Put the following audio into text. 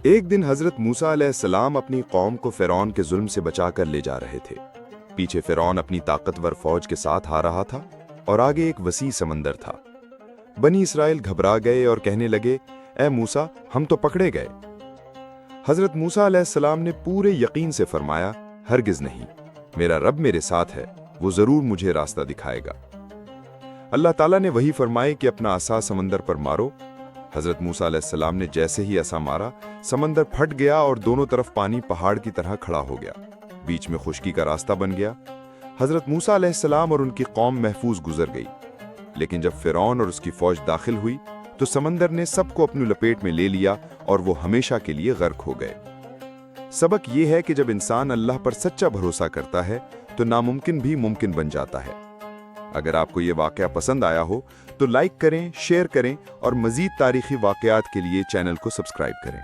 ایک دن حضرت موسیٰ علیہ السلام اپنی قوم کو فرعون کے ظلم سے بچا کر لے جا رہے تھے۔ پیچھے فرعون اپنی طاقتور فوج کے ساتھ آ رہا تھا اور آگے ایک وسیع سمندر تھا۔ بنی اسرائیل گھبرا گئے اور کہنے لگے، اے موسیٰ، ہم تو پکڑے گئے۔ حضرت موسیٰ علیہ السلام نے پورے یقین سے فرمایا، ہرگز نہیں، میرا رب میرے ساتھ ہے، وہ ضرور مجھے راستہ دکھائے گا۔ اللہ تعالیٰ نے وہی فرمائے کہ اپنا عصا سمندر پر مارو۔ حضرت موسیٰ علیہ السلام نے جیسے ہی عصا مارا، سمندر پھٹ گیا اور دونوں طرف پانی پہاڑ کی طرح کھڑا ہو گیا، بیچ میں خشکی کا راستہ بن گیا۔ حضرت موسیٰ علیہ السلام اور ان کی قوم محفوظ گزر گئی، لیکن جب فرعون اور اس کی فوج داخل ہوئی تو سمندر نے سب کو اپنی لپیٹ میں لے لیا اور وہ ہمیشہ کے لیے غرق ہو گئے۔ سبق یہ ہے کہ جب انسان اللہ پر سچا بھروسہ کرتا ہے تو ناممکن بھی ممکن بن جاتا ہے۔ اگر آپ کو یہ واقعہ پسند آیا ہو تو لائک کریں، شیئر کریں اور مزید تاریخی واقعات کے لیے چینل کو سبسکرائب کریں۔